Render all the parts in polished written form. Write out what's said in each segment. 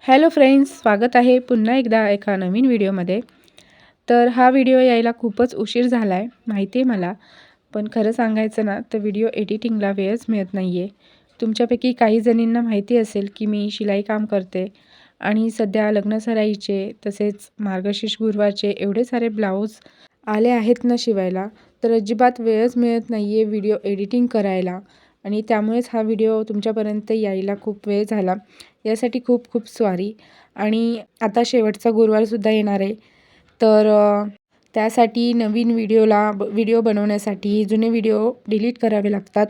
Hello friends, स्वागत आहे पुन्हा एकदा एका नवीन व्हिडिओमध्ये. तर हा व्हिडिओ यायला खूपच उशीर झाला आहे, माहिती आहे मला. पण खरं सांगायचं ना तर व्हिडिओ एडिटिंगला वेळच मिळत नाही आहे. तुमच्यापैकी काही जणींना माहिती असेल की मी शिलाई काम करते आणि सध्या लग्नसराईचे तसेच मार्गशीर्ष गुरुवारचे एवढे सारे ब्लाऊज आले आहेत ना शिवायला, तर अजिबात वेळच मिळत नाही आहे व्हिडिओ एडिटिंग करायला. आणि त्यामुळेच हा व्हिडिओ तुमच्यापर्यंत यायला खूप वेळ झाला. यासाठी खूप खूप सॉरी. आणि आता शेवटचा गुरुवारसुद्धा येणार आहे. तर त्यासाठी नवीन व्हिडिओ बनवण्यासाठी जुने व्हिडिओ डिलीट करावे लागतात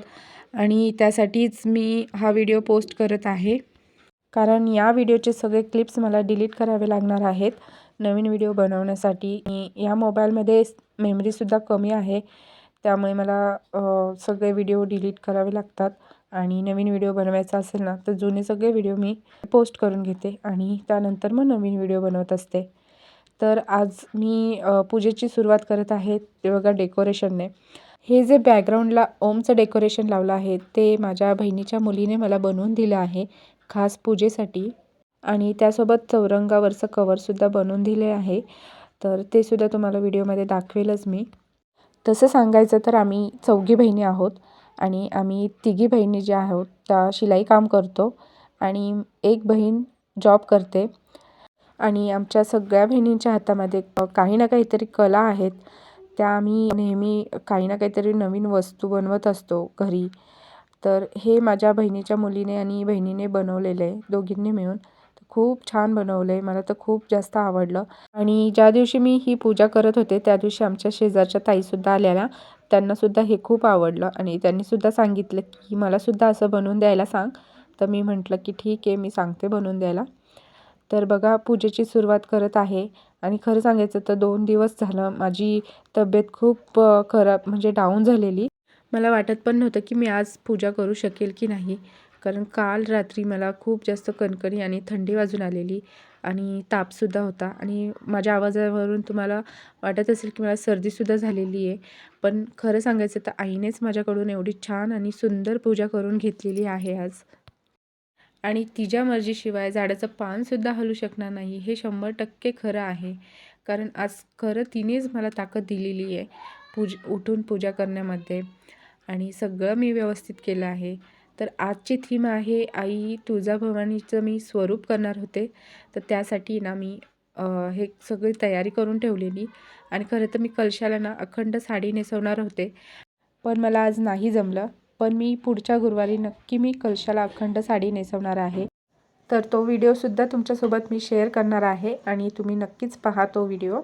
आणि त्यासाठीच मी हा व्हिडिओ पोस्ट करत आहे. कारण या व्हिडिओचे सगळे क्लिप्स मला डिलीट करावे लागणार आहेत नवीन व्हिडिओ बनवण्यासाठी. आणि या मोबाईलमध्ये मेमरीसुद्धा कमी आहे, त्यामुळे मला सगळे व्हिडिओ डिलीट करावे लागतात. आणि नवीन व्हिडिओ बनवायचा असेल ना तर जुने सगळे व्हिडिओ मी पोस्ट करून घेते आणि त्यानंतर मग नवीन व्हिडिओ बनवत असते. तर आज मी पूजेची सुरुवात करत आहे ते बघा डेकोरेशनने. हे जे बॅकग्राऊंडला ओमचं डेकोरेशन लावलं आहे ते माझ्या बहिणीच्या मुलीने मला बनवून दिलं आहे खास पूजेसाठी. आणि त्यासोबत चौरंगावरचं कवरसुद्धा बनवून दिले आहे, तर ते सुद्धा तुम्हाला व्हिडिओमध्ये दाखवेलच मी. तसं सांगायचं तर आम्ही चौघी बहिणी आहोत आणि आम्ही तिघी बहिणी ज्या आहोत त्या शिलाई काम करतो आणि एक बहीण जॉब करते. आणि आमच्या सगळ्या बहिणींच्या हातामध्ये काही ना काहीतरी कला आहेत, त्या आम्ही नेहमी काही ना काहीतरी नवीन वस्तू बनवत असतो घरी. तर हे माझ्या बहिणीच्या मुलीने आणि बहिणीने बनवलेलं आहे, दोघींनी मिळून. खूप छान बनवलं आहे, मला तर खूप जास्त आवडलं. आणि ज्या दिवशी मी ही पूजा करत होते त्या दिवशी आमच्या शेजारच्या ताईसुद्धा आलेल्या. त्यांनासुद्धा हे खूप आवडलं आणि त्यांनीसुद्धा सांगितलं की मलासुद्धा असं बनवून द्यायला सांग. तर मी म्हटलं की ठीक आहे, मी सांगते बनवून द्यायला. तर बघा पूजेची सुरुवात करत आहे. आणि खरं सांगायचं तर 2 दिवस झालं माझी तब्येत खूप खराब म्हणजे डाऊन झालेली. मला वाटत पण नव्हतं की मी आज पूजा करू शकेल की नाही, कारण काल रात्री मला खूप जास्त कणकणी आणि थंडी वाजून आलेली आणि तापसुद्धा होता. आणि माझ्या आवाजावरून तुम्हाला वाटत असेल की मला सर्दीसुद्धा झालेली आहे. पण खरं सांगायचं तर आईनेच माझ्याकडून एवढी छान आणि सुंदर पूजा करून घेतलेली आहे आज. आणि तिच्या मर्जीशिवाय झाडाचं पानसुद्धा हलू शकणार नाही, हे 100% खरं आहे. कारण आज खरं तिनेच मला ताकद दिलेली आहे उठून पूजा करण्यामध्ये. आणि सगळं मी व्यवस्थित केलं आहे. तर आजची थीम आहे आई तुळजाभवानीचं मी स्वरूप करणार होते. तर त्यासाठी ना मी हे सगळी तयारी करून ठेवलेली. आणि खरं तर मी कलशाला ना अखंड साडी नेसवणार होते, पण मला आज नाही जमलं. पण मी पुढच्या गुरुवारी नक्की मी कलशाला अखंड साडी नेसवणार आहे. तर तो व्हिडिओसुद्धा तुमच्यासोबत मी शेअर करणार आहे आणि तुम्ही नक्कीच पहा तो व्हिडिओ.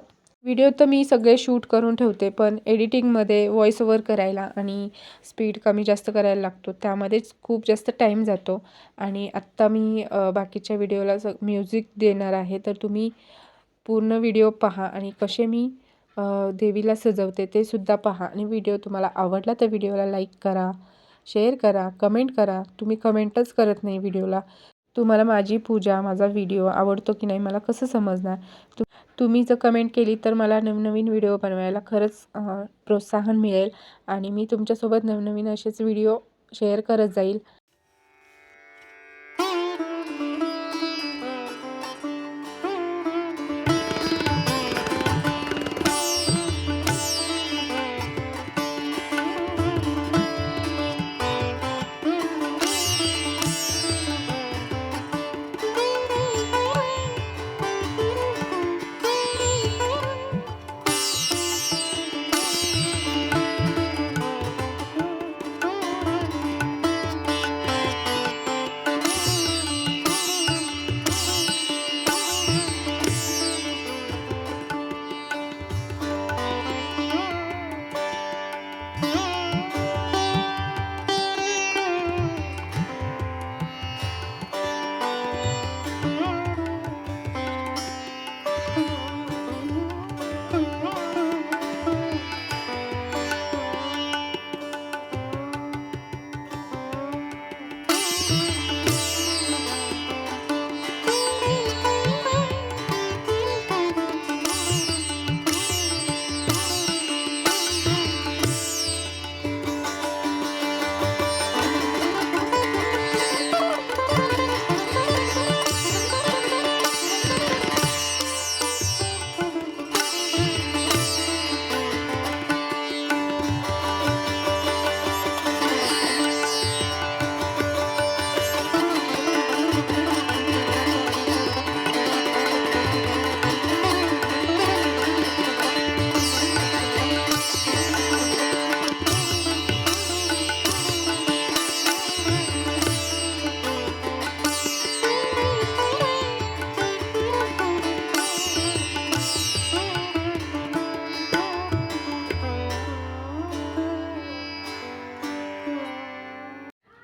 तर मी सगळे शूट करून ठेवते, पण एडिटिंगमध्ये व्हॉईस ओव्हर करायला आणि स्पीड कमी जास्त करायला लागतो, त्यामध्येच खूप जास्त टाईम जातो. आणि आत्ता मी बाकीच्या व्हिडिओला म्युझिक देणार आहे, तर तुम्ही पूर्ण व्हिडिओ पहा आणि कसे मी देवीला सजवते ते सुद्धा पहा. आणि व्हिडिओ तुम्हाला आवडला तर व्हिडिओला लाईक करा, शेअर करा, कमेंट करा. तुम्ही कमेंटच करत नाही व्हिडिओला. तुम्हाला माझी पूजा, माझा व्हिडिओ आवडतो की नाही मला कसं समजणार? तुम्ही जर कमेंट केली तर मला नवनवीन व्हिडिओ बनवायला खरंच प्रोत्साहन मिळेल आणि मी तुमच्यासोबत नवनवीन असेच व्हिडिओ शेअर करत जाईल.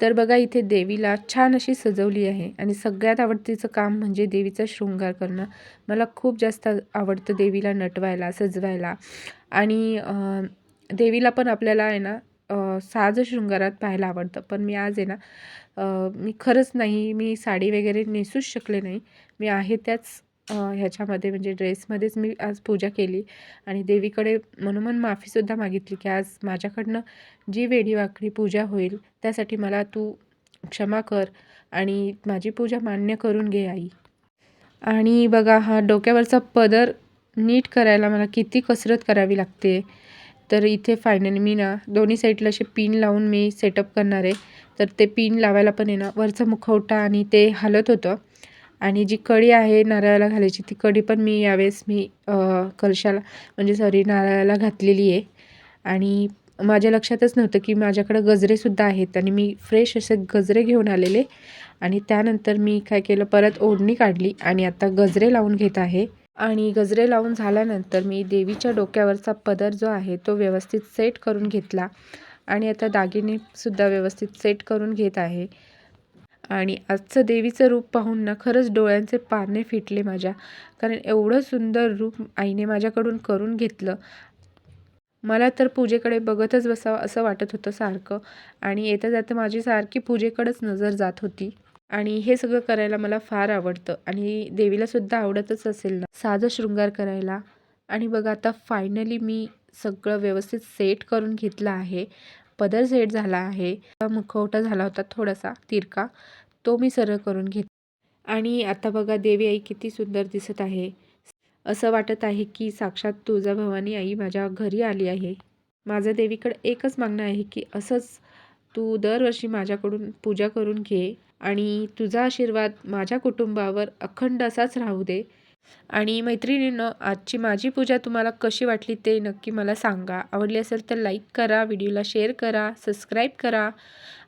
तर बघा इथे देवीला छान अशी सजवली आहे आणि सगळ्यात आवडतीचं काम म्हणजे देवीचा शृंगार करणं. मला खूप जास्त आवडतं देवीला नटवायला, सजवायला आणि देवीला पण आपल्याला आहे ना साज शृंगारात पाहायला आवडतं. पण मी आज आहे ना मी खरंच नाही, मी साडी वगैरे नेसूच शकले नाही. मी आहे त्याच ह्याच्यामध्ये म्हणजे ड्रेसमध्येच मी आज पूजा केली आणि देवीकडे मनोमन माफीसुद्धा मागितली, की आज माझ्याकडनं जी वेडीवाकडी पूजा होईल त्यासाठी मला तू क्षमा कर आणि माझी पूजा मान्य करून घे आई. आणि बघा हा डोक्यावरचा पदर नीट करायला मला किती कसरत करावी लागते. तर इथे फायनली मी ना दोन्ही साईडला असे पिन लावून मी सेटअप करणार आहे. तर ते पिन लावायला पण आहे ना वरचा मुखवटा आणि ते हलत होतं आणि जी कडी आहे नारळाला घालायची ती कडी पण मी यावेळेस मी कलशाला म्हणजे सॉरी नारळाला घातलेली आहे. आणि माझ्या लक्षातच नव्हतं की माझ्याकडं गजरेसुद्धा आहेत आणि मी फ्रेश असे गजरे घेऊन आलेले आणि त्यानंतर मी काय केलं परत ओढणी काढली आणि आता गजरे लावून घेत आहे. आणि गजरे लावून झाल्यानंतर मी देवीच्या डोक्यावरचा पदर जो आहे तो व्यवस्थित सेट करून घेतला आणि आता दागिनेसुद्धा व्यवस्थित सेट करून घेत आहे. आणि आजचं देवीचं रूप पाहून ना खरंच डोळ्यांचे पारणे फिटले माझ्या. कारण एवढं सुंदर रूप आईने माझ्याकडून करून घेतलं. मला तर पूजेकडे बघतच बसावं असं वाटत होतं सारखं आणि येता जाता माझी सारखी पूजेकडेच नजर जात होती. आणि हे सगळं करायला मला फार आवडतं आणि देवीलासुद्धा आवडतच असेल ना साजं शृंगार करायला. आणि बघा आता फायनली मी सगळं व्यवस्थित सेट करून घेतलं आहे. पदर सेट झाला आहे. मुखवटा झाला होता थोडासा तिरका, तो मी सरळ करून घेतला. आणि आता बघा देवी आई किती सुंदर दिसत आहे. असं वाटत आहे की साक्षात तुळजाभवानी आई माझ्या घरी आली आहे. माझं देवीकडे एकच मागणं आहे की असंच तू दरवर्षी माझ्याकडून पूजा करून घे आणि तुझा आशीर्वाद माझ्या कुटुंबावर अखंड असाच राहू दे. आणि मैत्रिणींनो आजची माझी पूजा तुम्हाला कशी वाटली ते नक्की मला सांगा. आवडली असेल तर लाईक करा, व्हिडिओला शेअर करा, सबस्क्राईब करा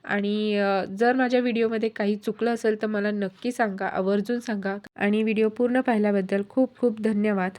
आणि जर माझ्या व्हिडिओमध्ये काही चुकलं असेल तर मला नक्की सांगा, आवर्जून सांगा. आणि व्हिडिओ पूर्ण पाहिल्याबद्दल खूप खूप धन्यवाद.